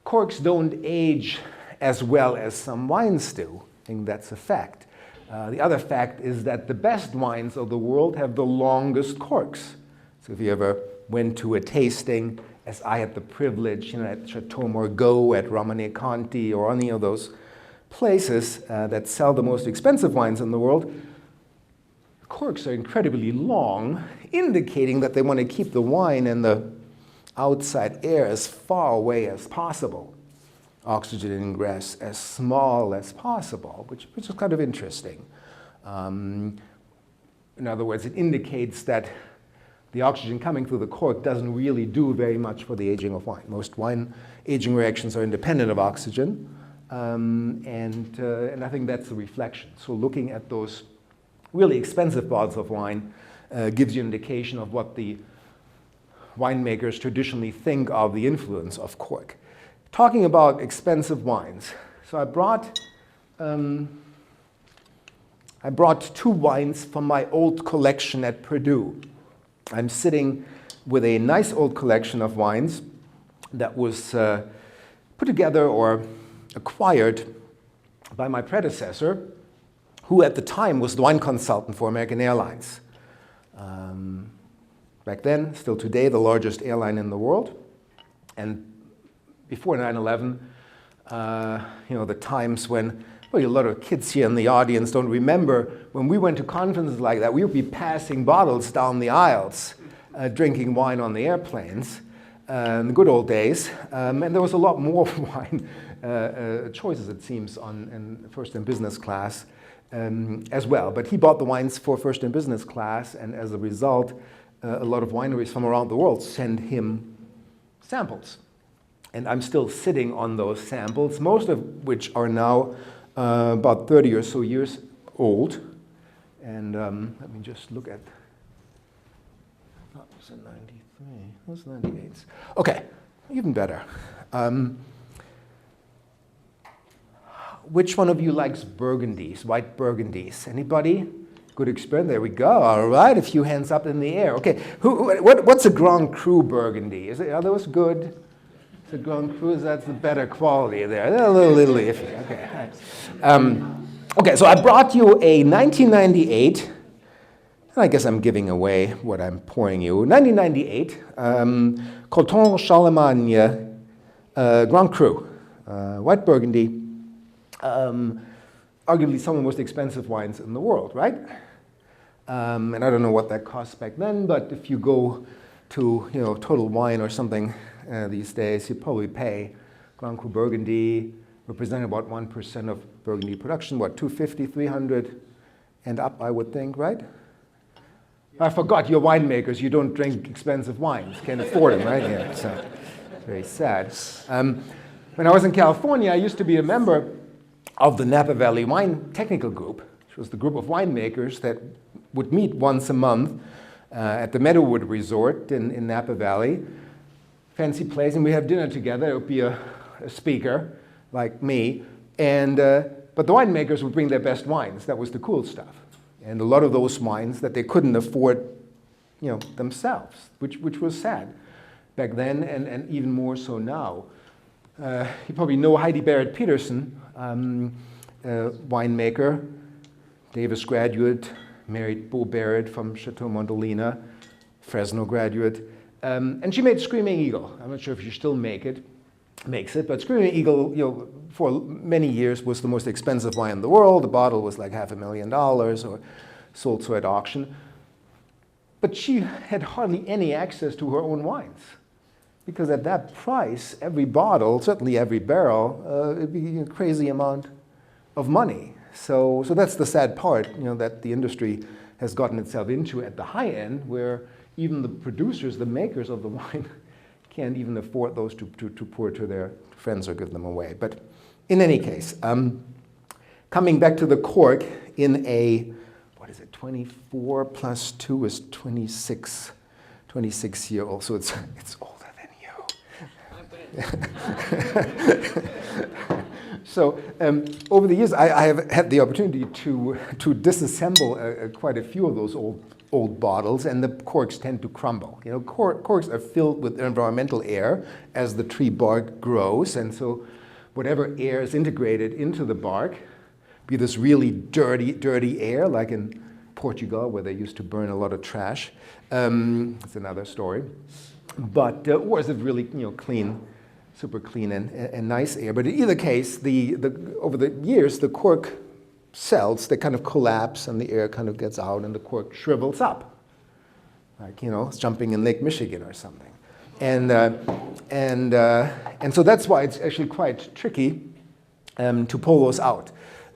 Corks don't age as well as some wines do. I think that's a fact. The other fact is that the best wines of the world have the longest corks. So if you ever went to a tasting, as I had the privilege, at Chateau Margaux, at Romane Conti, or any of those places that sell the most expensive wines in the world, corks are incredibly long, indicating that they want to keep the wine and the outside air as far away as possible. Oxygen ingress as small as possible, which is kind of interesting. In other words, it indicates that the oxygen coming through the cork doesn't really do very much for the aging of wine. Most wine aging reactions are independent of oxygen, and I think that's a reflection. So looking at those really expensive bottles of wine gives you an indication of what the winemakers traditionally think of the influence of cork. Talking about expensive wines, so I brought 2 wines from my old collection at Purdue. I'm sitting with a nice old collection of wines that was put together or acquired by my predecessor, who at the time was the wine consultant for American Airlines. Back then, still today, the largest airline in the world. And before 9/11, the times when, well, a lot of kids here in the audience don't remember, when we went to conferences like that, we would be passing bottles down the aisles, drinking wine on the airplanes, in the good old days. And there was a lot more wine choices, it seems, in first and business class as well. But he bought the wines for first and business class, and as a result, a lot of wineries from around the world send him samples. And I'm still sitting on those samples, most of which are now about 30 or so years old. And let me just look at, that was in 93, that was 98. Okay, even better. Which one of you likes Burgundies, white Burgundies? Anybody? Good experience, there we go. All right, a few hands up in the air. Okay, what's a Grand Cru Burgundy? Are those good? The Grand Cru, that's the better quality there. They're a little iffy. Okay. Okay, so I brought you a 1998, and I guess I'm giving away what I'm pouring you. 1998, Coton Charlemagne Grand Cru, white Burgundy, arguably some of the most expensive wines in the world, right? And I don't know what that cost back then, but if you go to Total Wine or something these days, you probably pay Grand Cru Burgundy, representing about 1% of Burgundy production, what, 250, 300 and up, I would think, right? I forgot, you're winemakers, you don't drink expensive wines, can't afford them, right? Yeah, so very sad. When I was in California, I used to be a member of the Napa Valley Wine Technical Group, which was the group of winemakers that would meet once a month at the Meadowood Resort in Napa Valley. Fancy place, and we have dinner together. It would be a speaker like me, and but the winemakers would bring their best wines. That was the cool stuff, and a lot of those wines that they couldn't afford, themselves, which was sad back then, and even more so now. You probably know Heidi Barrett Peterson, winemaker, Davis graduate, married Bo Barrett from Chateau Montelena, Fresno graduate. And she made Screaming Eagle. I'm not sure if she still makes it, but Screaming Eagle, for many years was the most expensive wine in the world. The bottle was like $500,000 or sold so at auction. But she had hardly any access to her own wines, because at that price, every bottle, certainly every barrel, it'd be a crazy amount of money. So that's the sad part, that the industry has gotten itself into at the high end, where even the producers, the makers of the wine, can't even afford those to pour to their friends or give them away. But in any case, coming back to the cork in a, 24 plus 2 is 26 year old, so it's older than you. So over the years, I have had the opportunity to disassemble quite a few of those old bottles, and the corks tend to crumble. You know, corks are filled with environmental air as the tree bark grows, and so whatever air is integrated into the bark, be this really dirty air, like in Portugal, where they used to burn a lot of trash. It's another story. But or is it really, you know, clean, super clean and nice air? But in either case, over the years, the cork cells, they kind of collapse, and the air kind of gets out, and the cork shrivels up, like, you know, it's jumping in Lake Michigan or something. And so that's why it's actually quite tricky to pull those out.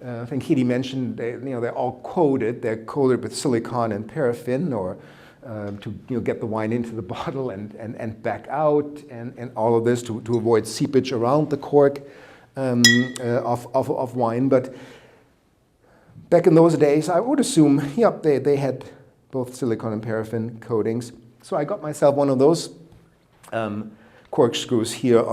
I think Heidi mentioned they're all coated. They're coated with silicone and paraffin, or to get the wine into the bottle and back out, and all of this to avoid seepage around the cork of wine. But back in those days, I would assume, they had both silicone and paraffin coatings. So I got myself one of those corkscrews here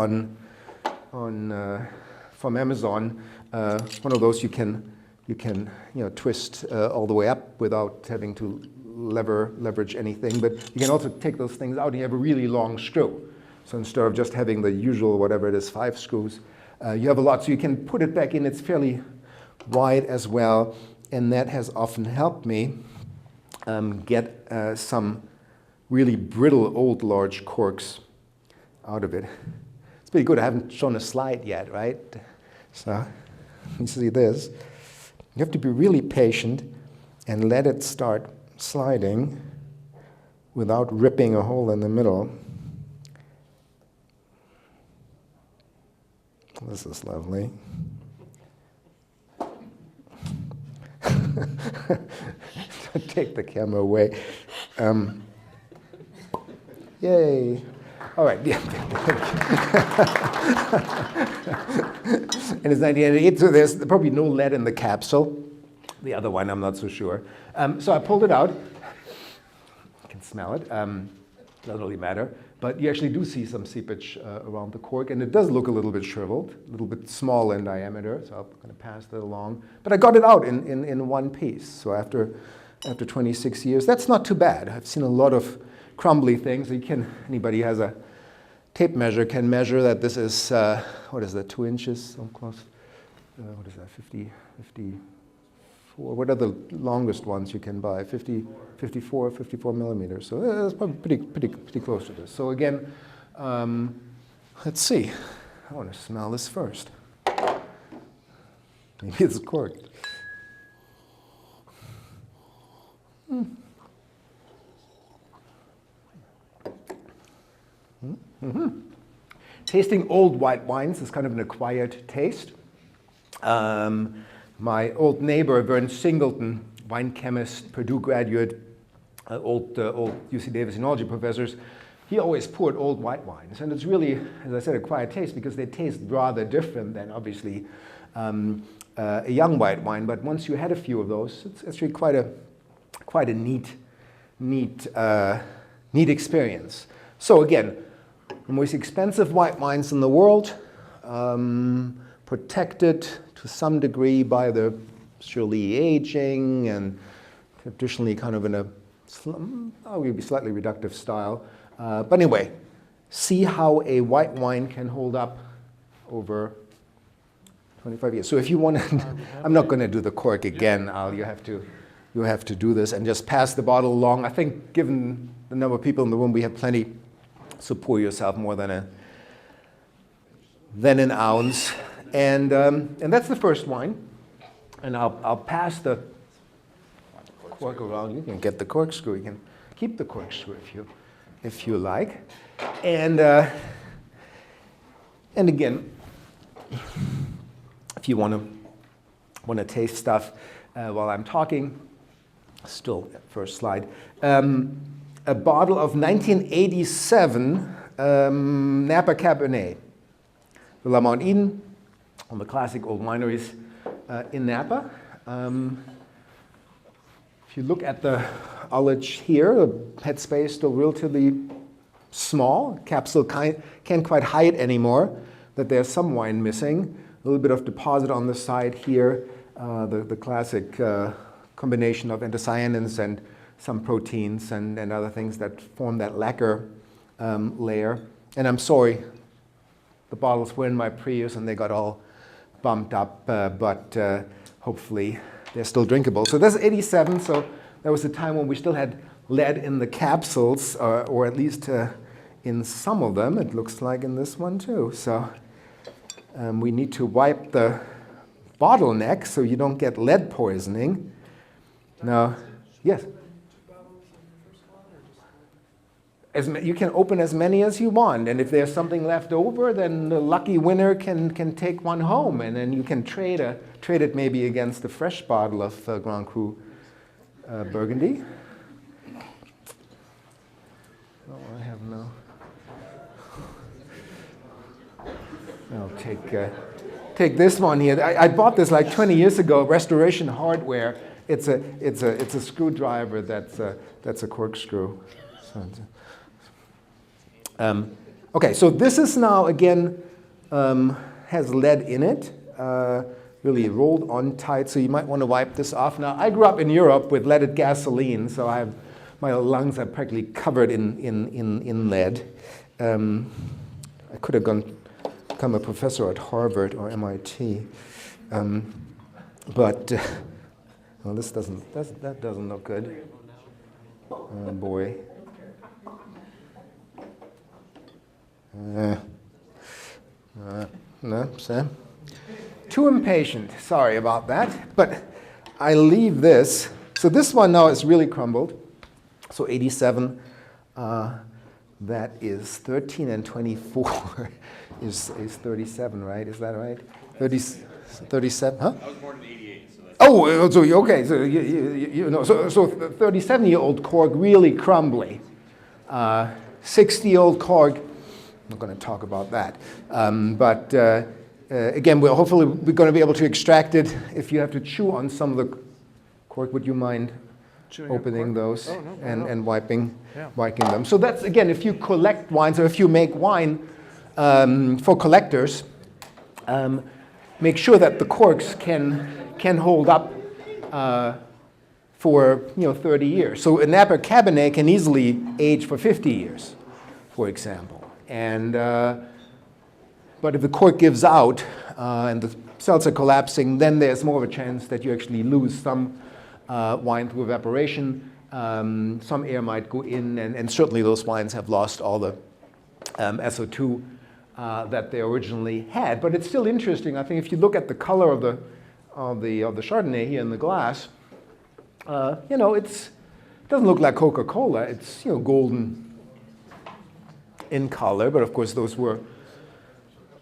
from Amazon. One of those you can twist all the way up without having to leverage anything. But you can also take those things out, and you have a really long screw. So instead of just having the usual, whatever it is, 5 screws, you have a lot. So you can put it back in. It's fairly wide as well, and that has often helped me get some really brittle old large corks out of it. It's pretty good. I haven't shown a slide yet, right? So you see this. You have to be really patient and let it start sliding without ripping a hole in the middle. This is lovely. Take the camera away. Yay. All right. Yeah. And it's 1988, so there's probably no lead in the capsule. The other one, I'm not so sure. So I pulled it out. You can smell it. Doesn't really matter. But you actually do see some seepage around the cork, and it does look a little bit shriveled, a little bit small in diameter, so I'm going to pass that along. But I got it out in one piece. So after 26 years, that's not too bad. I've seen a lot of crumbly things. Anybody has a tape measure can measure that this is, 2 inches, almost, what is that, 54, what are the longest ones you can buy? 54 millimeters. So that's probably pretty close to this. So again, let's see. I want to smell this first. Maybe it's corked. Mm-hmm. Tasting old white wines is kind of an acquired taste. My old neighbor, Vern Singleton, wine chemist, Purdue graduate, old UC Davis Enology professors, he always poured old white wines. And it's really, as I said, acquired taste because they taste rather different than obviously a young white wine. But once you had a few of those, it's actually quite a neat experience. So again, the most expensive white wines in the world, protected to some degree by the surely aging and traditionally kind of in a slightly reductive style. But anyway, see how a white wine can hold up over 25 years. So if you want to, I'm not going to do the cork again, Al. You have to do this and just pass the bottle along. I think given the number of people in the room, we have plenty. So pour yourself more than an ounce, and that's the first wine. And I'll pass the cork around. You can get the corkscrew. You can keep the corkscrew if you like. And again, if you want to taste stuff while I'm talking, still first slide. A bottle of 1987 Napa Cabernet, the La Mount Eden, on the classic old wineries in Napa. If you look at the ullage here, the headspace is still relatively small. Capsule can't quite hide anymore that there's some wine missing. little bit of deposit on the side here, the classic combination of anthocyanins and some proteins and other things that form that lacquer layer. And I'm sorry, the bottles were in my Prius and they got all bumped up, but hopefully they're still drinkable. So that's 87, so that was the time when we still had lead in the capsules, or at least in some of them. It looks like in this one too. So we need to wipe the bottleneck so you don't get lead poisoning. Now, yes? You can open as many as you want, and if there's something left over, then the lucky winner can take one home, and then you can trade it maybe against a fresh bottle of Grand Cru Burgundy. Oh, I have no. I'll take this one here. I bought this like 20 years ago. Restoration Hardware. It's a screwdriver that's a corkscrew. Okay, so this is now again has lead in it, really rolled on tight. So you might want to wipe this off. Now I grew up in Europe with leaded gasoline, so my lungs are practically covered in lead. I could have become a professor at Harvard or MIT, but well, that doesn't look good. Oh boy. No, Sam. Too impatient. Sorry about that. But I leave this. So this one now is really crumbled. So 87. That is 13 and 24 is 37, right? Is that right? 37, huh? I was born in 88. So that's so okay. So you know. So 37-year-old cork really crumbly. 60-year-old cork. I'm not going to talk about that. But again, hopefully we're going to be able to extract it. If you have to chew on some of the cork, would you mind opening those and wiping them? So that's, again, if you collect wines or if you make wine for collectors, make sure that the corks can hold up for 30 years. So a Napa Cabernet can easily age for 50 years, for example. And but if the cork gives out and the cells are collapsing, then there's more of a chance that you actually lose some wine through evaporation. Some air might go in, and certainly those wines have lost all the SO2 that they originally had. But it's still interesting. I think if you look at the color of the Chardonnay here in the glass, it doesn't look like Coca-Cola. It's golden in color, but of course those were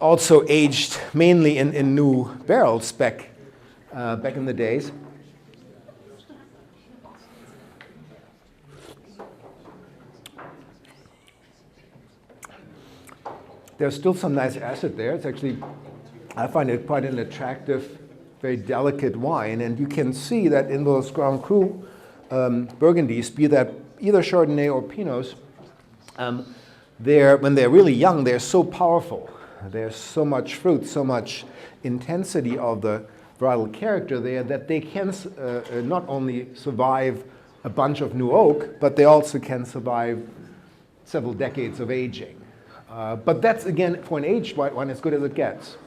also aged mainly in new barrels back in the days. There's still some nice acid there. It's actually, I find it quite an attractive, very delicate wine, and you can see that in those Grand Cru Burgundies, be that either Chardonnay or Pinots, when they're really young, they're so powerful. There's so much fruit, so much intensity of the varietal character there that they can not only survive a bunch of new oak, but they also can survive several decades of aging. But that's, again, for an aged white wine, as good as it gets.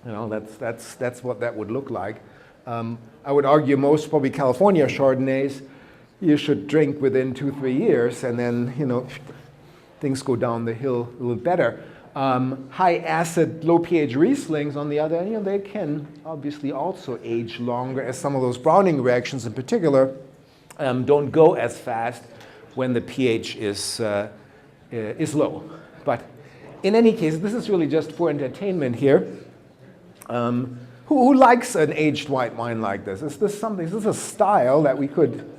That's what that would look like. I would argue most probably California Chardonnays you should drink within 2-3 years, and then things go down the hill a little better. High acid, low pH Rieslings, on the other hand, they can obviously also age longer, as some of those browning reactions in particular don't go as fast when the pH is low. But in any case, this is really just for entertainment here. Who likes an aged white wine like this? Is this something? Is this a style that we could?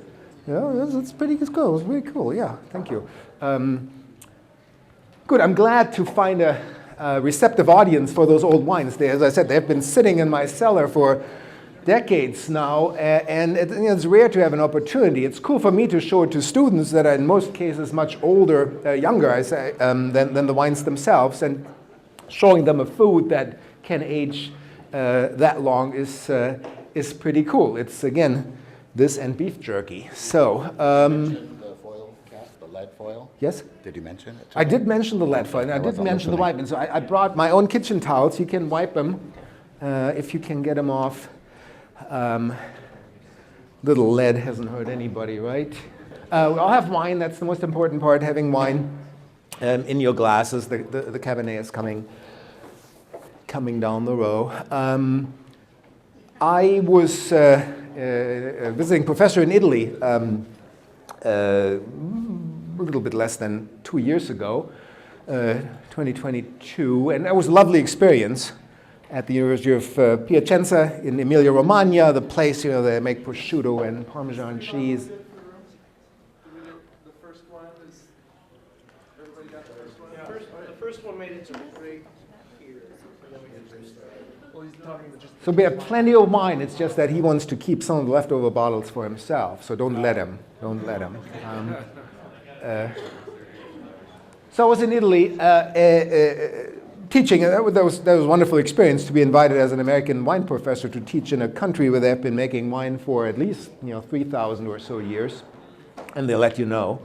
It's pretty cool. It's really cool. Yeah, thank you. Good. I'm glad to find a receptive audience for those old wines. As I said, they've been sitting in my cellar for decades now, and it's rare to have an opportunity. It's cool for me to show it to students that are in most cases much older, younger, I say, than the wines themselves, and showing them a food that can age that long is pretty cool. It's, again, this and beef jerky. So, The foil cap, the lead foil? yes? Did you mention it? I did mention the lead foil, and I did mention the wiping. So I brought my own kitchen towels. You can wipe them if you can get them off. Little lead hasn't hurt anybody, right? I'll have wine. That's the most important part, having wine in your glasses. The Cabernet is coming down the row. I was a visiting professor in Italy a little bit less than 2 years ago, 2022, and that was a lovely experience at the University of Piacenza in Emilia-Romagna, the place, they make prosciutto and Parmesan cheese. The first one is, everybody got the first one? Yeah, the first one made it to right here, and then we can restart. Well, he's talking about just. So we have plenty of wine, it's just that he wants to keep some of the leftover bottles for himself, so don't let him. So I was in Italy teaching, and that was a wonderful experience to be invited as an American wine professor to teach in a country where they've been making wine for at least 3,000 or so years, and they let you know.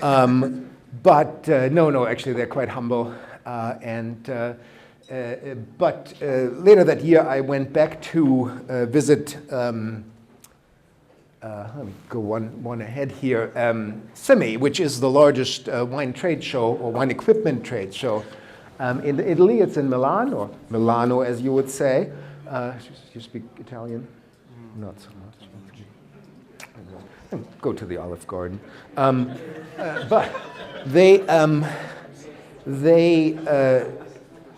But no, actually they're quite humble. But later that year I went back to visit. Let me go one ahead here. CIMI, which is the largest wine trade show or wine equipment trade show in Italy. It's in Milan, or Milano as you would say. You speak Italian? Not so much. Go to the Olive Garden. But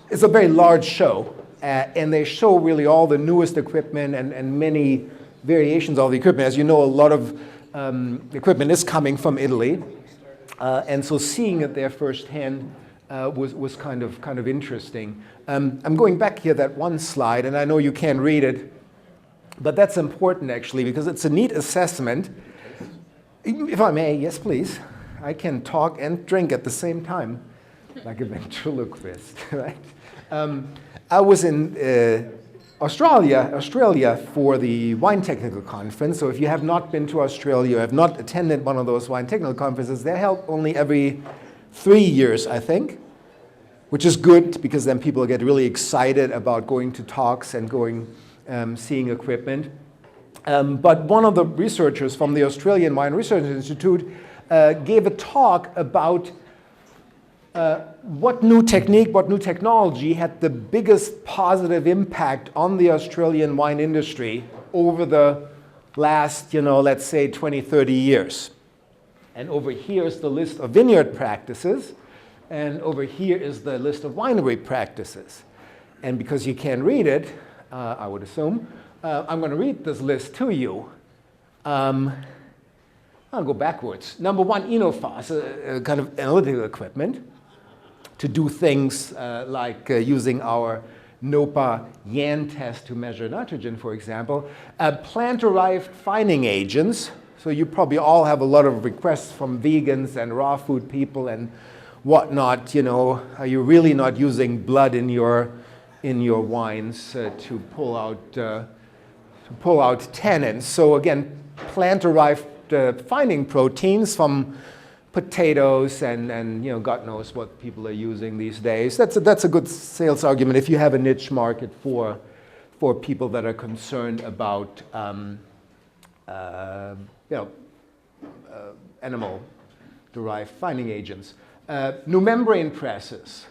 it's a very large show, and they show really all the newest equipment and many variations of the equipment. As you know, a lot of equipment is coming from Italy, and so seeing it there firsthand was kind of interesting. I'm going back here that one slide, and I know you can't read it, but that's important actually because it's a neat assessment. If I may, yes, please. I can talk and drink at the same time, like a ventriloquist, right? I was in Australia for the Wine Technical Conference. So if you have not been to Australia, or have not attended one of those wine technical conferences, they're held only every 3 years, I think, which is good because then people get really excited about going to talks and going seeing equipment. But one of the researchers from the Australian Wine Research Institute gave a talk about what new technique, what new technology had the biggest positive impact on the Australian wine industry over the last, let's say 20, 30 years. And over here is the list of vineyard practices, and over here is the list of winery practices. And because you can't read it, I would assume, I'm going to read this list to you. I'll go backwards. Number one, Enofas, a kind of analytical equipment to do things like using our NOPA YAN test to measure nitrogen, for example. Plant-derived fining agents. So you probably all have a lot of requests from vegans and raw food people and whatnot. Are you really not using blood in your wines to pull out tannins? So again, plant-derived fining proteins from potatoes and God knows what people are using these days. That's a good sales argument if you have a niche market for people that are concerned about animal-derived fining agents. New membrane presses,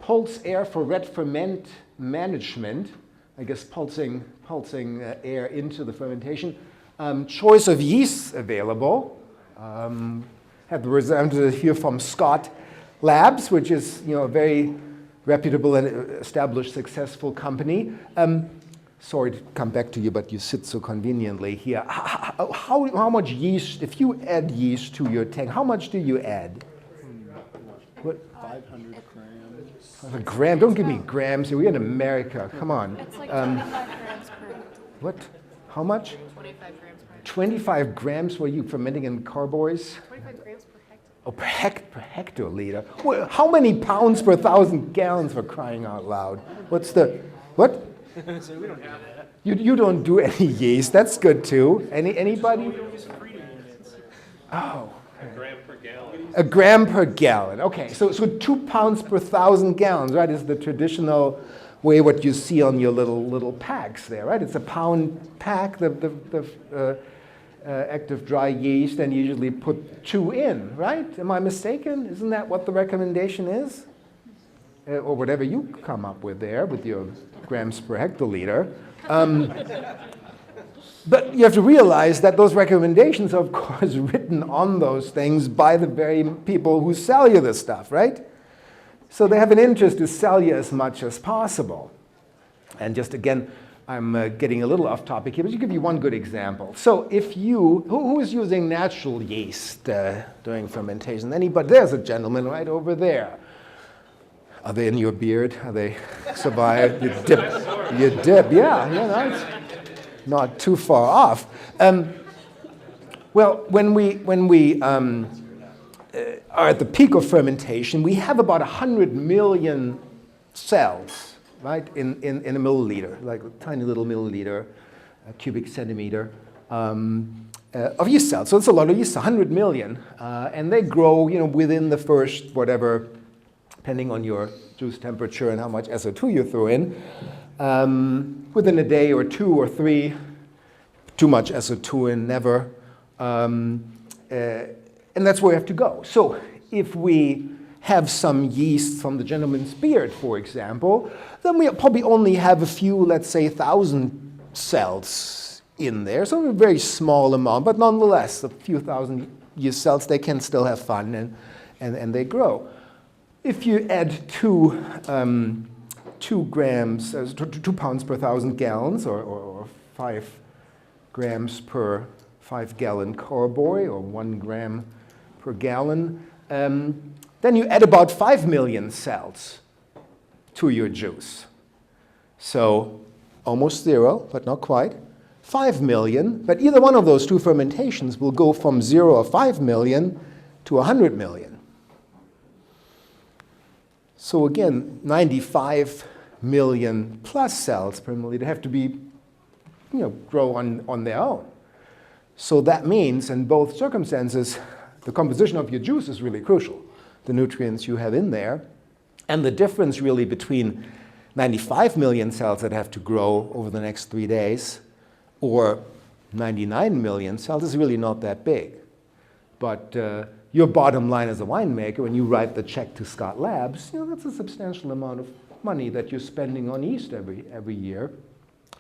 pulse air for red ferment management. I guess pulsing air into the fermentation. Choice of yeasts available. Had the representative here from Scott Labs, which is a very reputable and established, successful company. Sorry to come back to you, but you sit so conveniently here. How much yeast, if you add yeast to your tank, how much do you add? What? 500 grams. A gram? Don't give me grams. We're in America. Come on. It's like 25 grams per hectare. What? How much? 25 grams per hectare. 25 grams were you fermenting in carboys? 25 grams per hectare. Oh, per hectoliter. Well, how many pounds per 1,000 gallons, for crying out loud? What's the, what? So we don't have that. You don't do any yeast. That's good too. Anybody? We don't use breeding units. Oh. Gram per gallon. A gram per gallon. Okay, so 2 pounds per 1,000 gallons, right, is the traditional way what you see on your little packs there, right? It's a pound pack, the active dry yeast, and you usually put 2 in, right? Am I mistaken? Isn't that what the recommendation is? Or whatever you come up with there with your grams per hectoliter. But you have to realize that those recommendations are, of course, written on those things by the very people who sell you this stuff, right? So they have an interest to sell you as much as possible. And just again, I'm getting a little off topic here, but I'll give you one good example. So if you, who is using natural yeast during fermentation? Anybody? There's a gentleman right over there. Are they in your beard? Are they survived? You dip. Yeah, that's not too far off. Well, when we are at the peak of fermentation, we have about 100 million cells, right, in a milliliter, like a tiny little milliliter, a cubic centimeter of yeast cells. So it's a lot of yeast, 100 million, and they grow, within the first whatever, depending on your juice temperature and how much SO2 you throw in. Within a day or 2 or 3, too much SO2 in, never. And that's where we have to go. So if we have some yeast from the gentleman's beard, for example, then we probably only have a few, let's say, 1,000 cells in there. So a very small amount, but nonetheless, a few thousand yeast cells, they can still have fun and they grow. If you add 2 grams, 2 pounds per 1,000 gallons, or 5 grams per 5-gallon carboy, or 1 gram per gallon, then you add about 5 million cells to your juice. So almost 0, but not quite. 5 million, but either one of those 2 fermentations will go from 0 or 5 million to 100 million. So again, 95 million plus cells per milliliter have to be, grow on their own. So that means in both circumstances, the composition of your juice is really crucial, the nutrients you have in there. And the difference really between 95 million cells that have to grow over the next 3 days or 99 million cells is really not that big. But your bottom line as a winemaker, when you write the check to Scott Labs, that's a substantial amount of money that you're spending on yeast every year,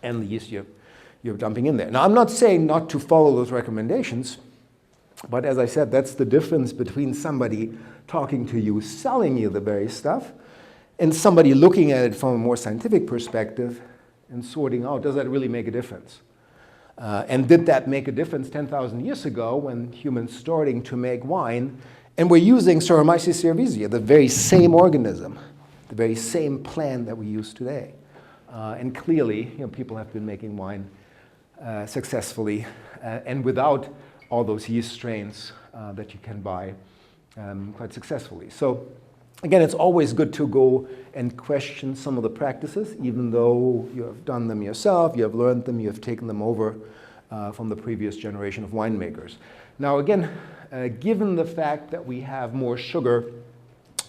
and the yeast you're dumping in there. Now, I'm not saying not to follow those recommendations, but as I said, that's the difference between somebody talking to you, selling you the very stuff, and somebody looking at it from a more scientific perspective and sorting out, does that really make a difference? And did that make a difference 10,000 years ago when humans starting to make wine and we're using Saccharomyces cerevisiae, the very same organism, the very same plant that we use today? And clearly, people have been making wine successfully and without all those yeast strains that you can buy quite successfully. So again, it's always good to go and question some of the practices, even though you have done them yourself, you have learned them, you have taken them over from the previous generation of winemakers. Now again, given the fact that we have more sugar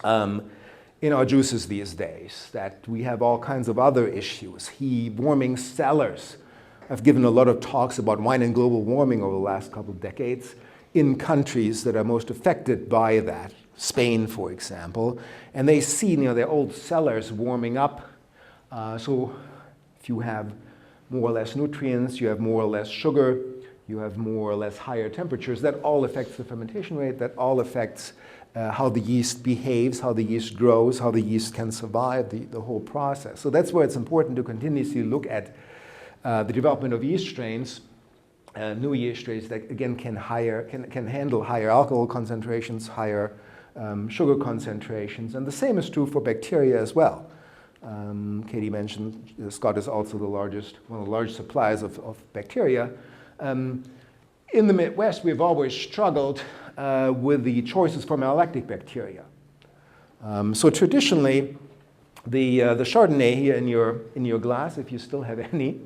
in our juices these days, that we have all kinds of other issues, warming cellars. I've given a lot of talks about wine and global warming over the last couple of decades in countries that are most affected by that. Spain, for example, and they see their old cellars warming up. So if you have more or less nutrients, you have more or less sugar, you have more or less higher temperatures, that all affects the fermentation rate, that all affects how the yeast behaves, how the yeast grows, how the yeast can survive the whole process. So that's where it's important to continuously look at the development of yeast strains, new yeast strains that again can handle higher alcohol concentrations, higher sugar concentrations, and the same is true for bacteria as well. Katie mentioned Scott is also one of the largest suppliers of bacteria. In the Midwest, we've always struggled with the choices for malolactic bacteria. So traditionally, The Chardonnay here in your glass, if you still have any,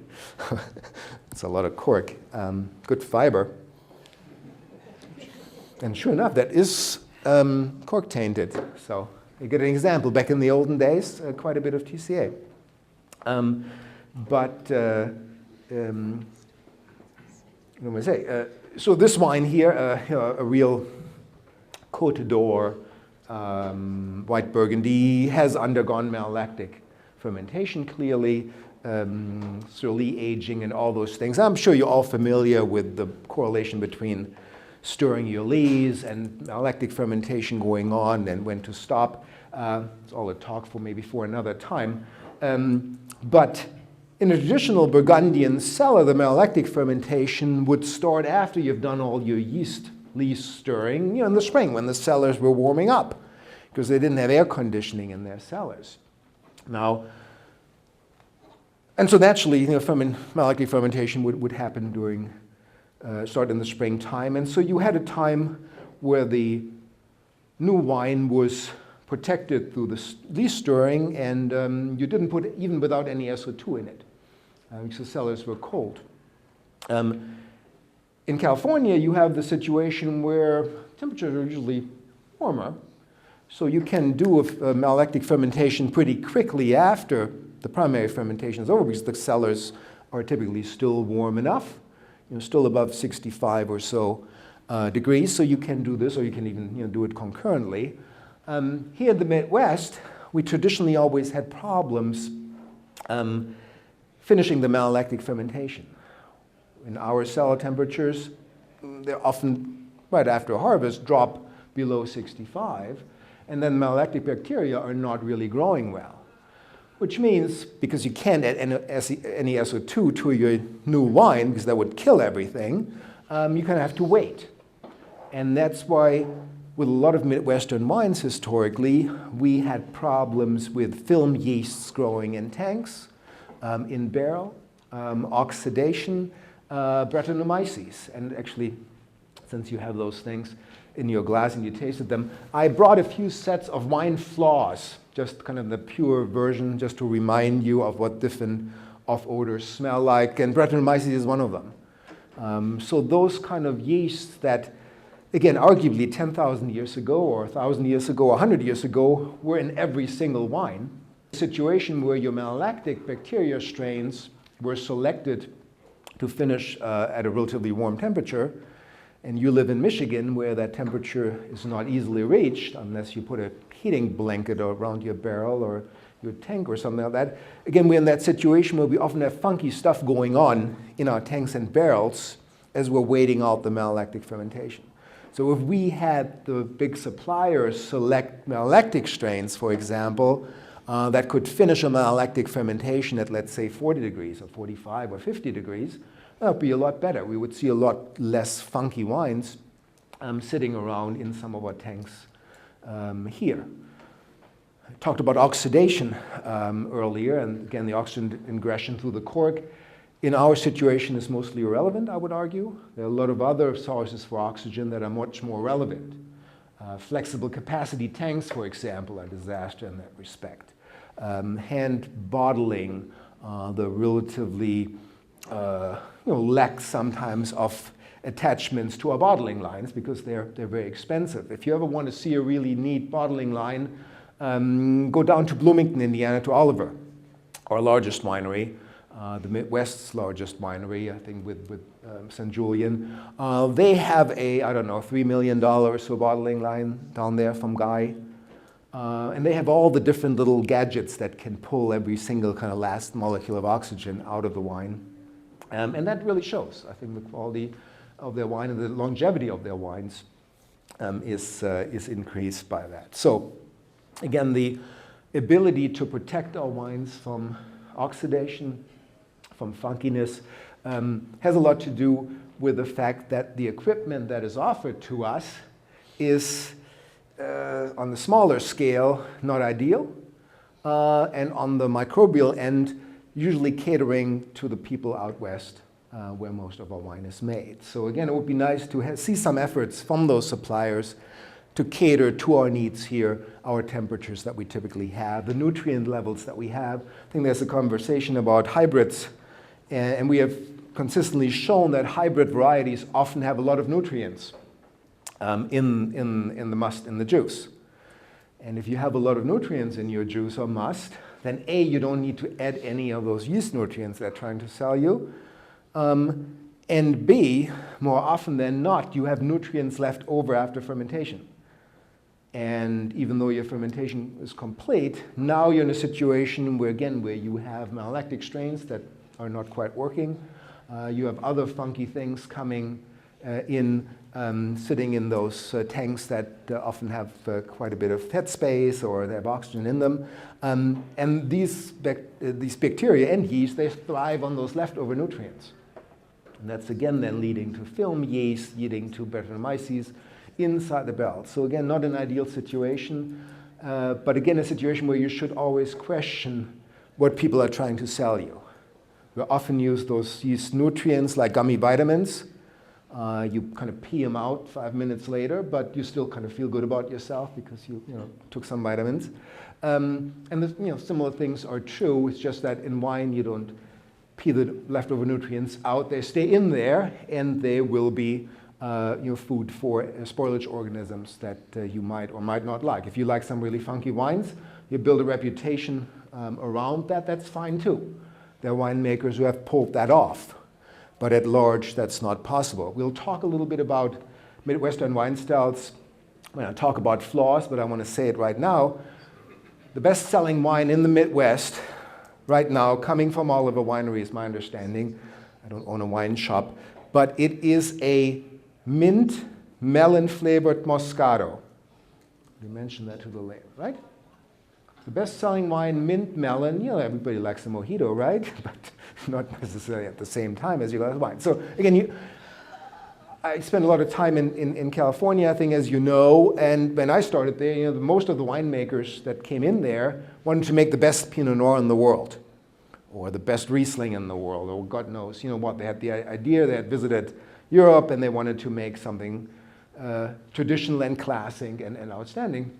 it's a lot of cork, good fiber. And sure enough, that is cork tainted. So you get an example. Back in the olden days, quite a bit of TCA. What am I say? So this wine here, a real Côte d'Or white Burgundy, has undergone malolactic fermentation clearly, slowly aging and all those things. I'm sure you're all familiar with the correlation between stirring your lees and malolactic fermentation going on and when to stop. It's all a talk for maybe for another time. But in a traditional Burgundian cellar, the malolactic fermentation would start after you've done all your yeast lees stirring, in the spring when the cellars were warming up, because they didn't have air conditioning in their cellars. Now, and so naturally, malolactic fermentation would happen during, start in the springtime. And so you had a time where the new wine was protected through the lees stirring, and you didn't put, even without any SO2 in it, because the cellars were cold. In California, you have the situation where temperatures are usually warmer, so you can do a malolactic fermentation pretty quickly after the primary fermentation is over, because the cellars are typically still warm enough, still above 65 or so degrees, so you can do this, or you can even do it concurrently. Here in the Midwest, we traditionally always had problems finishing the malolactic fermentation. In our cellar temperatures, they're often, right after harvest, drop below 65, and then malolactic bacteria are not really growing well. Which means, because you can't add any SO2 to your new wine, because that would kill everything, you kind of have to wait. And that's why, with a lot of Midwestern wines historically, we had problems with film yeasts growing in tanks, in barrel, oxidation, Brettanomyces. And actually, since you have those things in your glass and you tasted them, I brought a few sets of wine flaws, just kind of the pure version, just to remind you of what different off-odors smell like, and Brettanomyces is one of them. So those kind of yeasts that, again, arguably 10,000 years ago, or 1,000 years ago, 100 years ago, were in every single wine. A situation where your malolactic bacteria strains were selected to finish at a relatively warm temperature, and you live in Michigan where that temperature is not easily reached unless you put a heating blanket around your barrel or your tank or something like that. Again, we're in that situation where we often have funky stuff going on in our tanks and barrels as we're waiting out the malolactic fermentation. So if we had the big suppliers select malolactic strains, for example, that could finish a malolactic fermentation at, let's say, 40 degrees or 45 or 50 degrees, that would be a lot better. We would see a lot less funky wines sitting around in some of our tanks here. I talked about oxidation earlier, and again, the oxygen ingression through the cork. In our situation is mostly irrelevant, I would argue. There are a lot of other sources for oxygen that are much more relevant. Flexible capacity tanks, for example, are a disaster in that respect. Hand bottling, the relatively lack sometimes of attachments to our bottling lines because they're very expensive. If you ever want to see a really neat bottling line, go down to Bloomington, Indiana, to Oliver, our largest winery, the Midwest's largest winery, I think, with St. Julian. They have a, I don't know, $3 million or so bottling line down there from Guy. And they have all the different little gadgets that can pull every single kind of last molecule of oxygen out of the wine. And that really shows. I think the quality of their wine and the longevity of their wines is increased by that. So again, the ability to protect our wines from oxidation, from funkiness, has a lot to do with the fact that the equipment that is offered to us is, on the smaller scale, not ideal, and on the microbial end, usually catering to the people out west where most of our wine is made. So again, it would be nice to see some efforts from those suppliers to cater to our needs here, our temperatures that we typically have, the nutrient levels that we have. I think there's a conversation about hybrids, and we have consistently shown that hybrid varieties often have a lot of nutrients in the must, in the juice. And if you have a lot of nutrients in your juice or must, then A, you don't need to add any of those yeast nutrients they're trying to sell you. And B, more often than not, you have nutrients left over after fermentation. And even though your fermentation is complete, now you're in a situation where, again, where you have malolactic strains that are not quite working. You have other funky things coming in, sitting in those tanks that often have quite a bit of head space or they have oxygen in them. And these bacteria and yeast, they thrive on those leftover nutrients. And that's again then leading to film yeast, leading to Brettanomyces inside the barrel. So again, not an ideal situation, but again, a situation where you should always question what people are trying to sell you. We often use those yeast nutrients like gummy vitamins. You kind of pee them out 5 minutes later, but you still kind of feel good about yourself because you took some vitamins. And similar things are true. It's just that in wine you don't pee the leftover nutrients out. They stay in there, and they will be food for spoilage organisms that you might or might not like. If you like some really funky wines, you build a reputation around that. That's fine too. There are winemakers who have pulled that off. But at large, that's not possible. We'll talk a little bit about Midwestern wine styles when I talk about flaws, but I want to say it right now. The best-selling wine in the Midwest right now, coming from Oliver Winery, is my understanding. I don't own a wine shop, but it is a mint melon-flavored Moscato. You mentioned that to the label, right? The best-selling wine, mint melon. Everybody likes a mojito, right? But not necessarily at the same time as you like wine. So again, I spent a lot of time in California, I think, as you know, and when I started there, most of the winemakers that came in there wanted to make the best Pinot Noir in the world, or the best Riesling in the world, or God knows, what. They had the idea, they had visited Europe, and they wanted to make something traditional and classic and outstanding.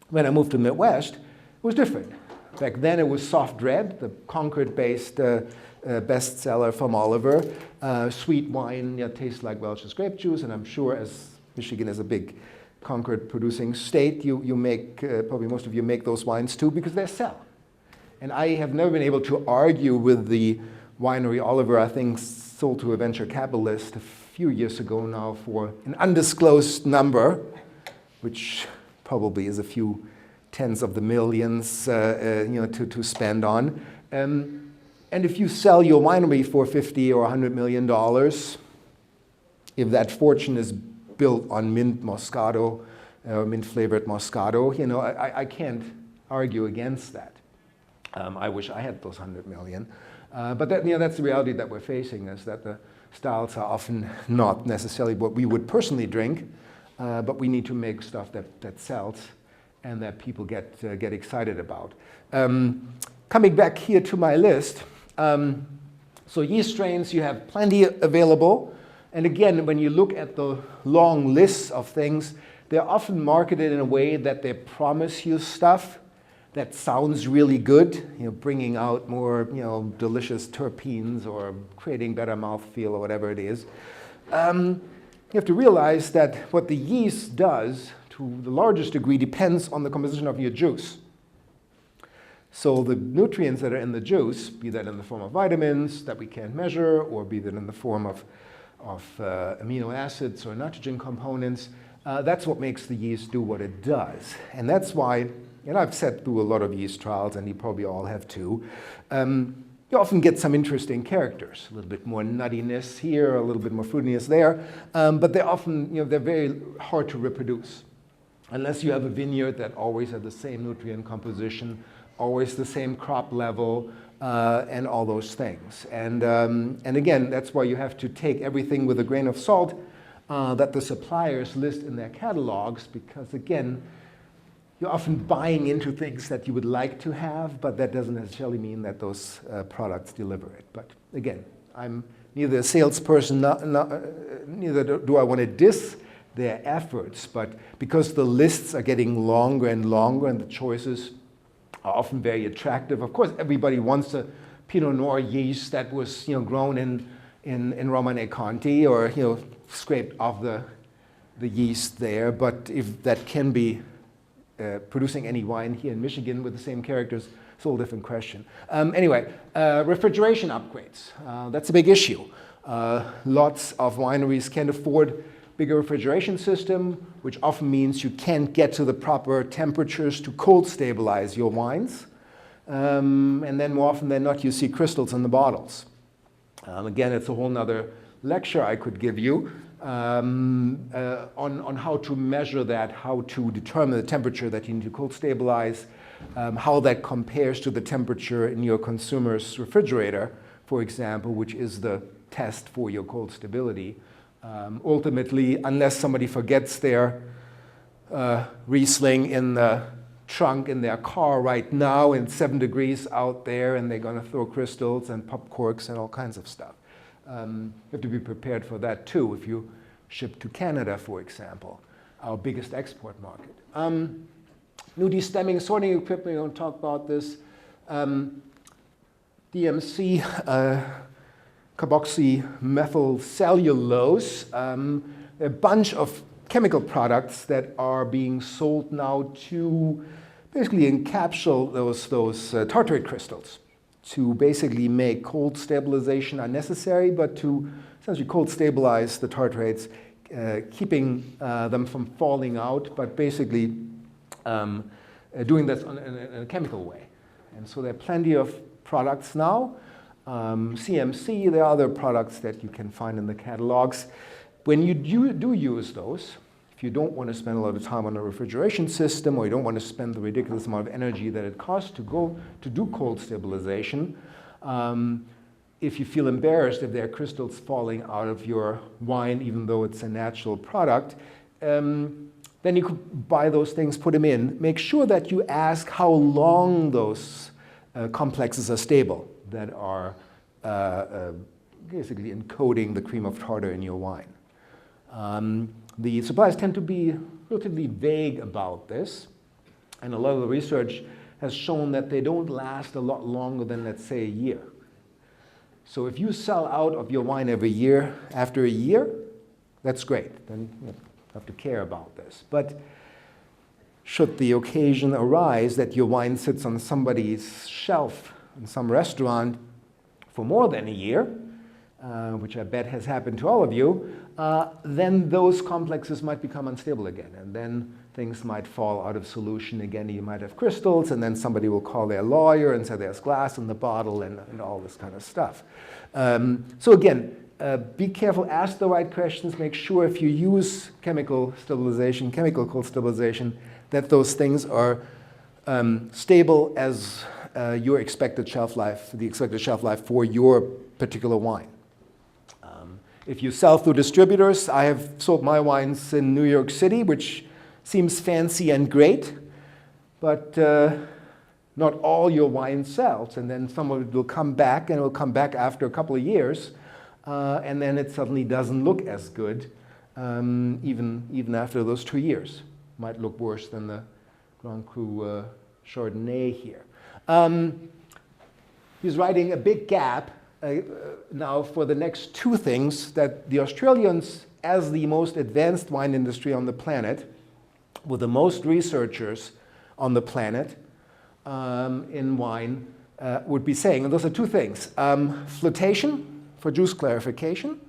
When I moved to the Midwest, it was different. Back then it was Soft Red, the Concord-based bestseller from Oliver. Sweet wine tastes like Welch's grape juice, and I'm sure as Michigan is a big Concord-producing state, you make, probably most of you make those wines too because they sell. And I have never been able to argue with the winery Oliver, I think sold to a venture capitalist a few years ago now for an undisclosed number, which probably is a few tens of the millions to spend on. And if you sell your winery for $50 or $100 million, if that fortune is built on mint Moscato, mint-flavored Moscato, I can't argue against that. I wish I had those 100 million. But that's the reality that we're facing, is that the styles are often not necessarily what we would personally drink, but we need to make stuff that sells and that people get excited about. Coming back here to my list, so yeast strains, you have plenty available. And again, when you look at the long lists of things, they're often marketed in a way that they promise you stuff that sounds really good, bringing out more, delicious terpenes or creating better mouthfeel or whatever it is. You have to realize that what the yeast does, to the largest degree, depends on the composition of your juice. So the nutrients that are in the juice, be that in the form of vitamins that we can't measure, or be that in the form of amino acids or nitrogen components, that's what makes the yeast do what it does. And that's why, and I've sat through a lot of yeast trials, and you probably all have too, you often get some interesting characters, a little bit more nuttiness here, a little bit more fruitiness there, but they're often, they're very hard to reproduce. Unless you have a vineyard that always has the same nutrient composition, always the same crop level, and all those things. And again, that's why you have to take everything with a grain of salt that the suppliers list in their catalogs, because again, you're often buying into things that you would like to have, but that doesn't necessarily mean that those products deliver it. But again, I'm neither a salesperson, neither do I want to diss their efforts, but because the lists are getting longer and longer and the choices are often very attractive. Of course, everybody wants a Pinot Noir yeast that was grown in Romane Conti or scraped off the yeast there. But if that can be producing any wine here in Michigan with the same characters, it's a whole different question. Anyway, refrigeration upgrades. That's a big issue. Lots of wineries can't afford bigger refrigeration system, which often means you can't get to the proper temperatures to cold stabilize your wines. And then more often than not, you see crystals in the bottles. Again, it's a whole nother lecture I could give you on how to measure that, how to determine the temperature that you need to cold stabilize, how that compares to the temperature in your consumer's refrigerator, for example, which is the test for your cold stability. Ultimately, unless somebody forgets their Riesling in the trunk in their car right now and 7 degrees out there and they're going to throw crystals and pop corks and all kinds of stuff. You have to be prepared for that too if you ship to Canada, for example, our biggest export market. New destemming sorting equipment, we don't talk about this. DMC, carboxymethylcellulose, a bunch of chemical products that are being sold now to basically encapsulate those tartrate crystals to basically make cold stabilization unnecessary, but to essentially cold stabilize the tartrates, keeping them from falling out, but basically doing this in a chemical way. And so there are plenty of products now. CMC, there are other products that you can find in the catalogs. When you do use those, if you don't want to spend a lot of time on a refrigeration system or you don't want to spend the ridiculous amount of energy that it costs to do cold stabilization, if you feel embarrassed if there are crystals falling out of your wine, even though it's a natural product, then you could buy those things, put them in. Make sure that you ask how long those complexes are stable that are basically encoding the cream of tartar in your wine. The suppliers tend to be relatively vague about this, and a lot of the research has shown that they don't last a lot longer than, let's say, a year. So if you sell out of your wine every year, after a year, that's great. Then you have to care about this. But should the occasion arise that your wine sits on somebody's shelf in some restaurant for more than a year, which I bet has happened to all of you, then those complexes might become unstable again. And then things might fall out of solution again. You might have crystals, and then somebody will call their lawyer and say there's glass in the bottle and all this kind of stuff. So again, be careful, ask the right questions, make sure if you use chemical cold stabilization, that those things are stable as your expected shelf life, the expected shelf life for your particular wine. If you sell through distributors, I have sold my wines in New York City, which seems fancy and great, but not all your wine sells, and then some of it will come back, and it will come back after a couple of years, and then it suddenly doesn't look as good, even after those 2 years. Might look worse than the Grand Cru Chardonnay here. He's writing a big gap now for the next two things that the Australians, as the most advanced wine industry on the planet, with the most researchers on the planet in wine, would be saying. And those are two things. Flotation for juice clarification.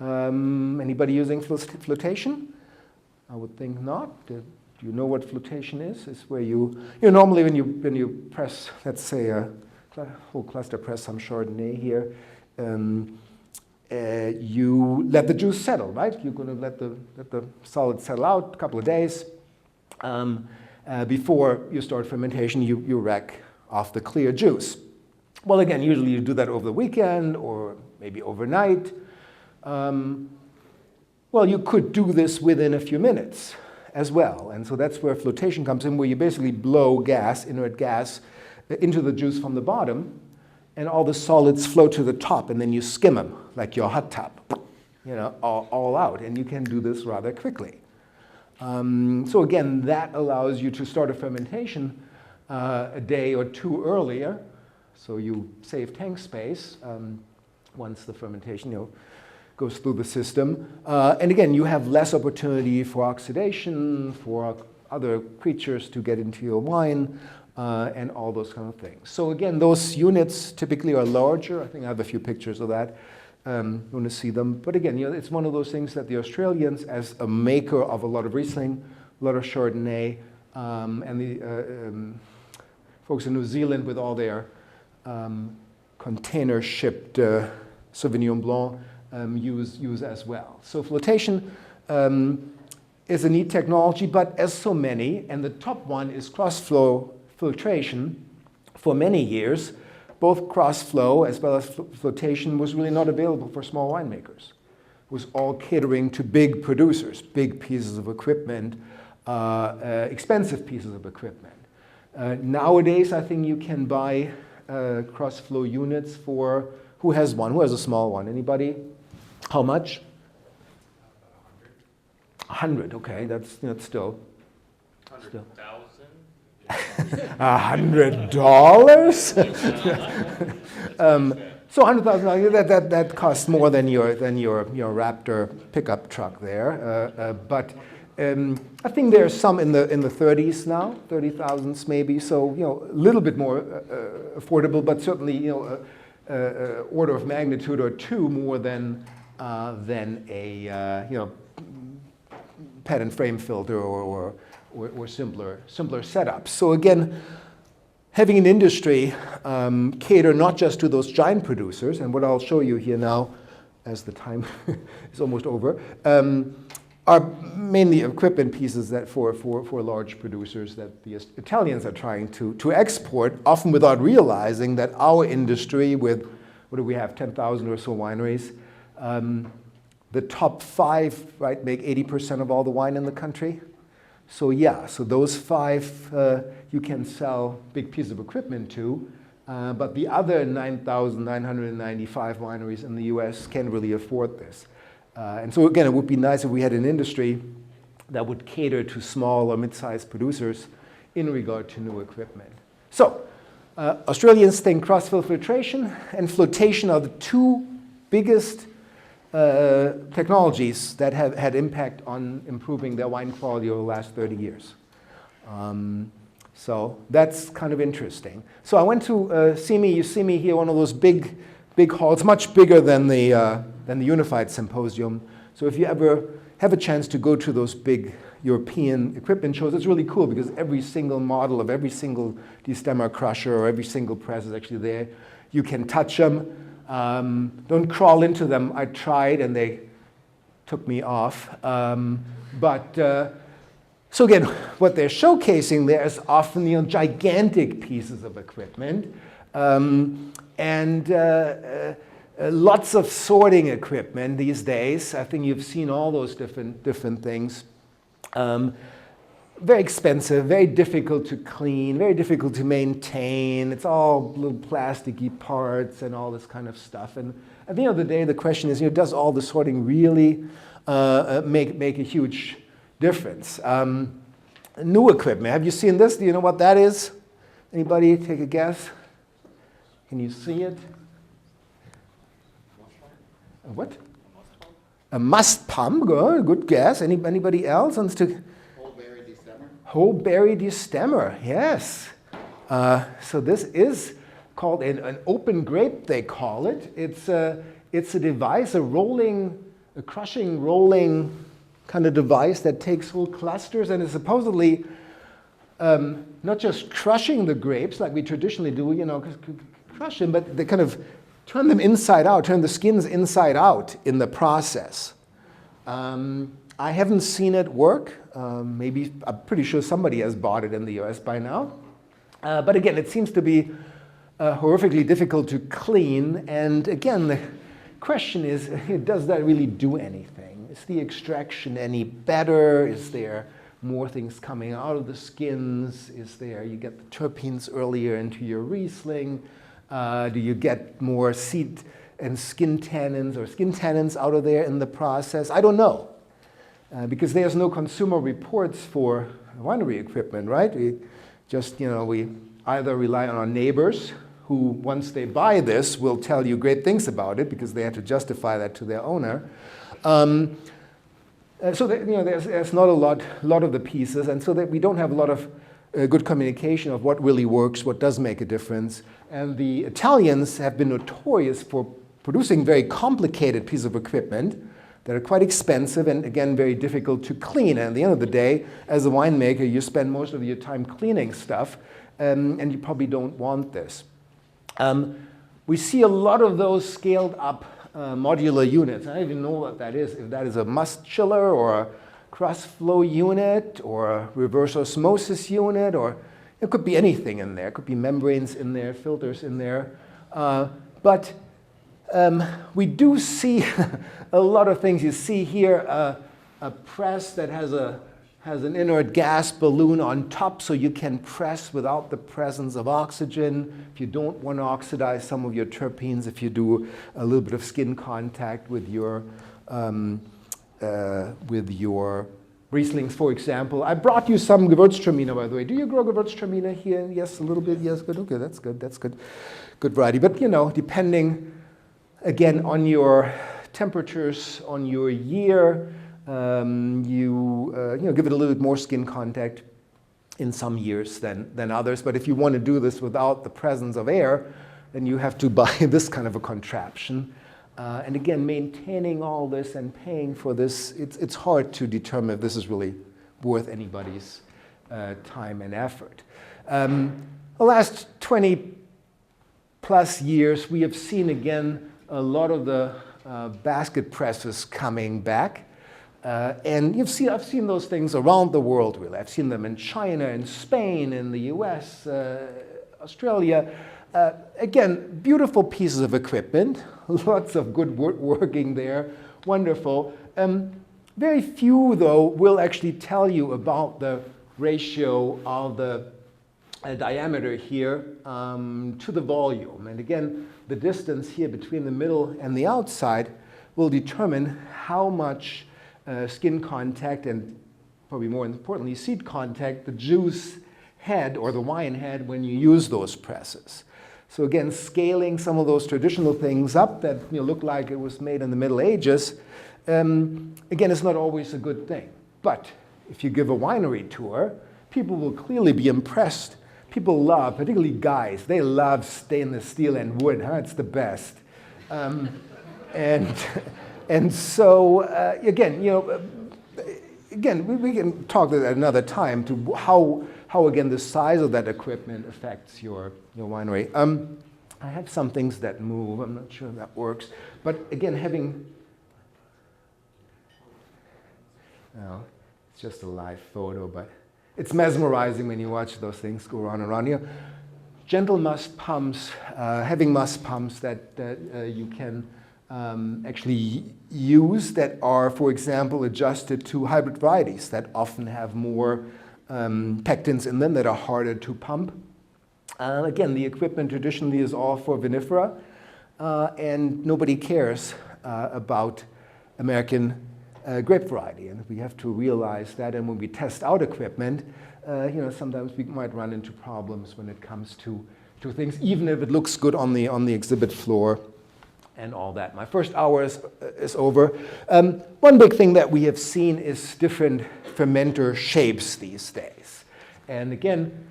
Anybody using flotation? I would think not. Do you know what flotation is? It's where you normally when you press, let's say, a whole cluster press some Chardonnay here, you let the juice settle, right? You're going to let the solid settle out a couple of days. Before you start fermentation, you rack off the clear juice. Well, again, usually you do that over the weekend or maybe overnight. Well, you could do this within a few minutes as well. And so that's where flotation comes in, where you basically blow gas, inert gas, into the juice from the bottom, and all the solids flow to the top, and then you skim them like your hot tub. all out, and you can do this rather quickly. So again, that allows you to start a fermentation a day or two earlier, so you save tank space once the fermentation goes through the system. And again, you have less opportunity for oxidation, for other creatures to get into your wine, and all those kind of things. So again, those units typically are larger. I think I have a few pictures of that. You want to see them. But again, it's one of those things that the Australians, as a maker of a lot of Riesling, a lot of Chardonnay, and the folks in New Zealand with all their container-shipped Sauvignon Blanc use as well. So flotation is a neat technology, but as so many, and the top one is cross-flow filtration. For many years, both cross-flow as well as flotation was really not available for small winemakers. It was all catering to big producers, big pieces of equipment, expensive pieces of equipment. Nowadays, I think you can buy cross-flow units for, who has one? Who has a small one? Anybody? How much? 100, okay, that's still. 100,000? $100? So $100,000, that costs more than your Raptor pickup truck there. But I think there's some in the 30s now, 30,000s maybe. So a little bit more affordable, but certainly order of magnitude or two more than a pad and frame filter or simpler setups. So again, having an industry cater not just to those giant producers, and what I'll show you here now, as the time is almost over, are mainly equipment pieces that for large producers that the Italians are trying to export, often without realizing that our industry, with what do we have, 10,000 or so wineries, the top 5, right, make 80% of all the wine in the country. So yeah, so those 5 you can sell big pieces of equipment to, but the other 9,995 wineries in the US can't really afford this. And so again, it would be nice if we had an industry that would cater to small or mid-sized producers in regard to new equipment. So Australians think cross-fill filtration and flotation are the two biggest technologies that have had impact on improving their wine quality over the last 30 years. So that's kind of interesting. So I went to you see me here, one of those big halls, much bigger than the Unified Symposium. So if you ever have a chance to go to those big European equipment shows, it's really cool because every single model of every single destemmer crusher or every single press is actually there. You can touch them. Don't crawl into them. I tried and they took me off. So again, what they're showcasing there is often gigantic pieces of equipment and lots of sorting equipment these days. I think you've seen all those different things. Very expensive, very difficult to clean, very difficult to maintain. It's all little plasticky parts and all this kind of stuff. And at the end of the day, the question is, does all the sorting really make a huge difference? New equipment. Have you seen this? Do you know what that is? Anybody take a guess? Can you see it? A what? A must pump. Good guess. Anybody else wants to? Whole berry destemmer, yes. So this is called an open grape, they call it. It's a device, a crushing, rolling kind of device that takes whole clusters and is supposedly not just crushing the grapes like we traditionally do, crush them, but they kind of turn them inside out, turn the skins inside out in the process. I haven't seen it work. Maybe, I'm pretty sure somebody has bought it in the US by now. But again, it seems to be horrifically difficult to clean. And again, the question is, does that really do anything? Is the extraction any better? Is there more things coming out of the skins? You get the terpenes earlier into your Riesling? Do you get more seed and skin tannins out of there in the process? I don't know, because there's no consumer reports for winery equipment, right? We just, we either rely on our neighbors who, once they buy this, will tell you great things about it because they have to justify that to their owner. So that, there's not a lot of the pieces, and so that we don't have a lot of good communication of what really works, what does make a difference. And the Italians have been notorious for producing very complicated pieces of equipment that are quite expensive and, again, very difficult to clean. And at the end of the day, as a winemaker, you spend most of your time cleaning stuff, and you probably don't want this. We see a lot of those scaled up modular units. I don't even know what that is, if that is a must chiller or a cross flow unit or a reverse osmosis unit, or it could be anything in there. It could be membranes in there, filters in there. But we do see a lot of things. You see here a press that has an inert gas balloon on top, so you can press without the presence of oxygen. If you don't want to oxidize some of your terpenes, if you do a little bit of skin contact with your Rieslings, for example. I brought you some Gewürztraminer, by the way. Do you grow Gewürztraminer here? Yes, a little bit. Yes, good. Okay, that's good. That's good. Good variety. But depending again on your temperatures, on your year, you give it a little bit more skin contact in some years than others. But if you want to do this without the presence of air, then you have to buy this kind of a contraption. And again, maintaining all this and paying for this, it's hard to determine if this is really worth anybody's time and effort. The last 20 plus years, we have seen again a lot of the basket presses coming back. And I've seen those things around the world, really. I've seen them in China, in Spain, in the US, Australia. Again, beautiful pieces of equipment, lots of good working there, wonderful. Very few, though, will actually tell you about the ratio of the diameter here to the volume. And again, the distance here between the middle and the outside will determine how much skin contact and, probably more importantly, seed contact the juice had or the wine had when you use those presses. So again, scaling some of those traditional things up that look like it was made in the Middle Ages, again, it's not always a good thing. But if you give a winery tour, people will clearly be impressed. People love, particularly guys, they love stainless steel and wood. It's the best. And so again, we can talk at another time to how again the size of that equipment affects your winery. I have some things that move. I'm not sure if that works, but again, it's just a live photo, but it's mesmerizing when you watch those things go around and around. Gentle must pumps, having must pumps that you can actually use that are, for example, adjusted to hybrid varieties that often have more pectins in them that are harder to pump. Again, the equipment traditionally is all for vinifera, and nobody cares about American grape variety. And we have to realize that, and when we test out equipment, sometimes we might run into problems when it comes to things, even if it looks good on the exhibit floor and all that. My first hour is over. One big thing that we have seen is different fermenter shapes these days. And again,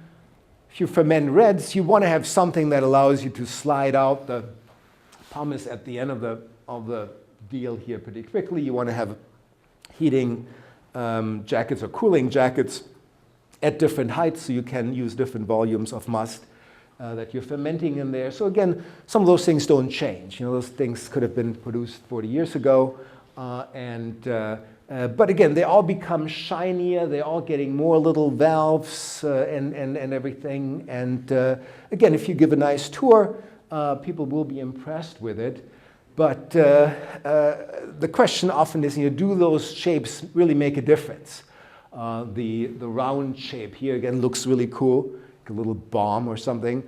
if you ferment reds, you want to have something that allows you to slide out the pomace at the end of the deal here pretty quickly. You want to have heating jackets or cooling jackets at different heights, so you can use different volumes of must that you're fermenting in there. So again, some of those things don't change. Those things could have been produced 40 years ago, but again, they all become shinier. They're all getting more little valves and everything. And again, if you give a nice tour, people will be impressed with it. But the question often is, do those shapes really make a difference? The round shape here again looks really cool, like a little bomb or something.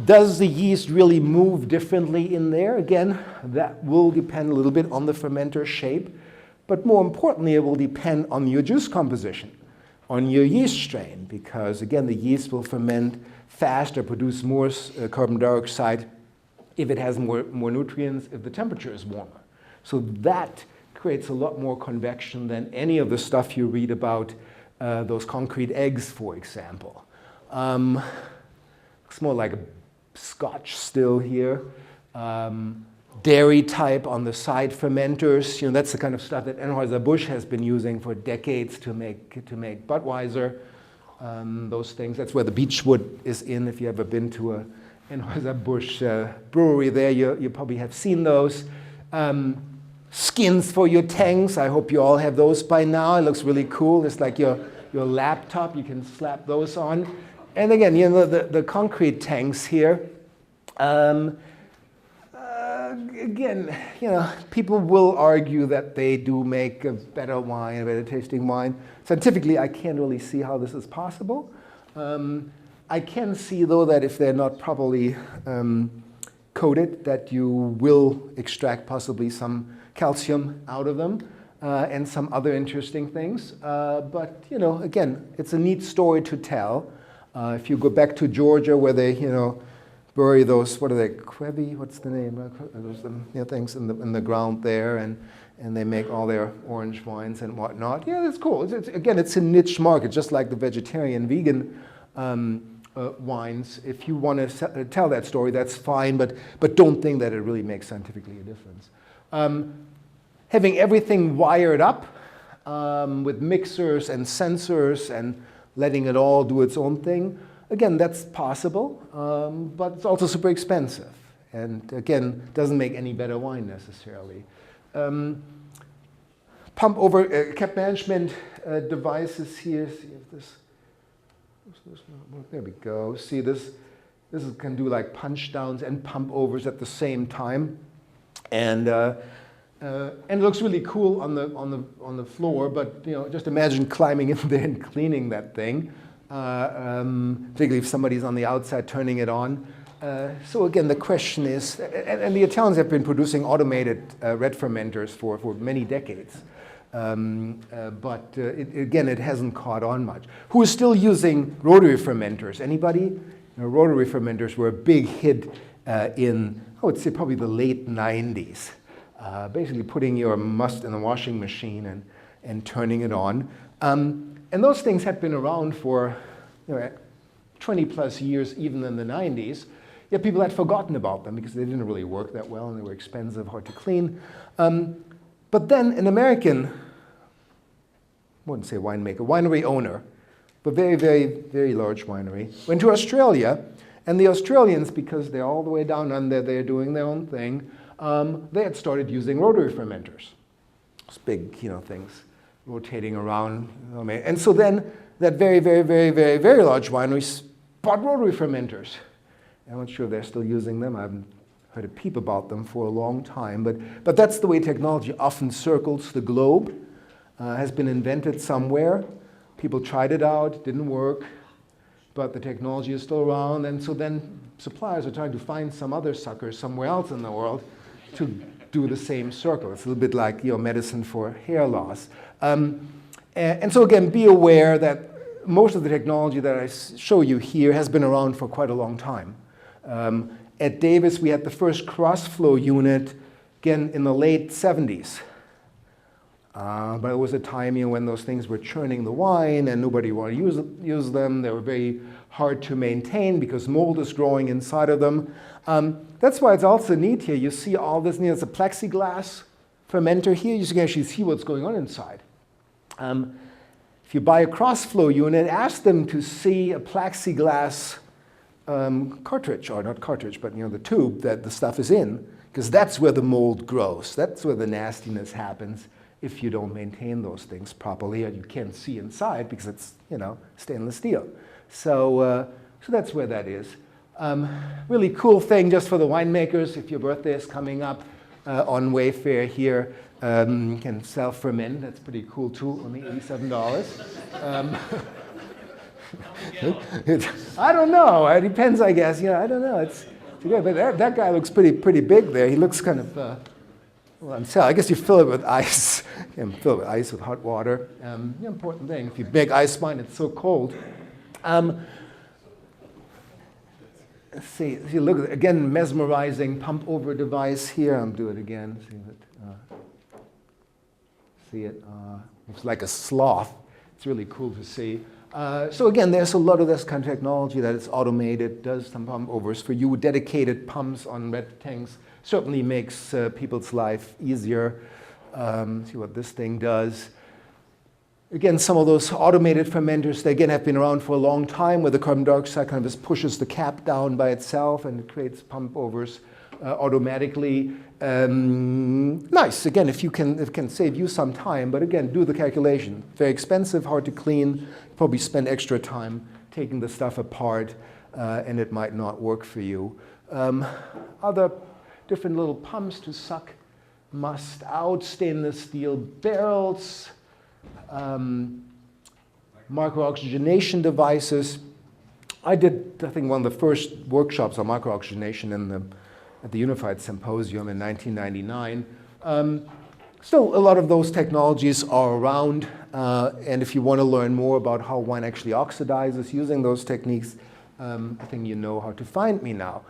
Does the yeast really move differently in there? Again, that will depend a little bit on the fermenter shape, but more importantly, it will depend on your juice composition, on your yeast strain, because again, the yeast will ferment faster, produce more carbon dioxide if it has more nutrients, if the temperature is warmer. So that creates a lot more convection than any of the stuff you read about those concrete eggs, for example. It's more like a Scotch still here. Dairy type on the side fermenters. That's the kind of stuff that Anheuser-Busch has been using for decades to make Budweiser. Those things. That's where the beechwood is in. If you ever been to a Anheuser-Busch brewery there, you probably have seen those. Skins for your tanks. I hope you all have those by now. It looks really cool. It's like your laptop. You can slap those on. And again, the concrete tanks here. Again, people will argue that they do make a better wine, a better tasting wine. Scientifically, I can't really see how this is possible. I can see, though, that if they're not properly coated, that you will extract possibly some calcium out of them and some other interesting things. But, again, it's a neat story to tell. If you go back to Georgia, where they, bury those, what are they, Quevi, what's the name? Those things in the ground there, and they make all their orange wines and whatnot. Yeah, that's cool. Again, it's a niche market, just like the vegetarian, vegan wines. If you want to tell that story, that's fine, but don't think that it really makes scientifically a difference. Having everything wired up with mixers and sensors and letting it all do its own thing, again, that's possible, but it's also super expensive. And again, doesn't make any better wine necessarily. Pump over cap management devices here. See if this there we go. See this can do like punch downs and pump overs at the same time, and it looks really cool on the floor. But just imagine climbing in there and cleaning that thing. Particularly if somebody's on the outside turning it on. So again, the question is, and the Italians have been producing automated red fermenters for many decades, but again, it hasn't caught on much. Who is still using rotary fermenters? Anybody? Rotary fermenters were a big hit in, I would say, probably the late 90s. Basically putting your must in the washing machine and turning it on. And those things had been around for 20 plus years, even in the 90s. Yet people had forgotten about them because they didn't really work that well and they were expensive, hard to clean. But then an American, I wouldn't say winemaker, winery owner, but very, very, very large winery, went to Australia. And the Australians, because they're all the way down under, they're doing their own thing, they had started using rotary fermenters. Those big, things rotating around. And so then that very, very, very, very, very large winery bought rotary fermenters. I'm not sure they're still using them. I haven't heard a peep about them for a long time. But that's the way technology often circles the globe. Has been invented somewhere. People tried it out, didn't work. But the technology is still around. And so then suppliers are trying to find some other sucker somewhere else in the world to do the same circle. It's a little bit like medicine for hair loss. And so again, be aware that most of the technology that I show you here has been around for quite a long time. At Davis, we had the first cross-flow unit, again, in the late 70s. But it was a time when those things were churning the wine and nobody wanted to use them. They were very hard to maintain because mold is growing inside of them. That's why it's also neat here. You see all this, it's a plexiglass fermenter here. You can actually see what's going on inside. If you buy a cross-flow unit, ask them to see a plexiglass cartridge, or not cartridge, but the tube that the stuff is in, because that's where the mold grows. That's where the nastiness happens if you don't maintain those things properly, and you can't see inside because it's stainless steel. So that's where that is. Really cool thing just for the winemakers. If your birthday is coming up on Wayfair here, you can self-ferment. That's pretty cool too. Only $87. I don't know. It depends, I guess. I don't know. It's good, but that guy looks pretty big there. He looks kind of. Well, I guess you fill it with ice. Fill it with ice with hot water. Important thing. If you make ice wine, it's so cold. Let's see. If you look at again, mesmerizing pump over device here. I'll do it again. See it? Looks like a sloth. It's really cool to see. So again, there's a lot of this kind of technology that is automated, does some pump overs for you. Dedicated pumps on red tanks certainly makes people's life easier. See what this thing does. Again, some of those automated fermenters, they again have been around for a long time, where the carbon dioxide kind of just pushes the cap down by itself and it creates pump overs automatically. Nice. Again, if it can save you some time, but again, do the calculation. Very expensive, hard to clean. Probably spend extra time taking the stuff apart, and it might not work for you. Other different little pumps to suck must out, stainless steel barrels, microoxygenation devices. I did, I think, one of the first workshops on microoxygenation at the Unified Symposium in 1999. Still, a lot of those technologies are around, and if you want to learn more about how wine actually oxidizes using those techniques, I think you know how to find me now.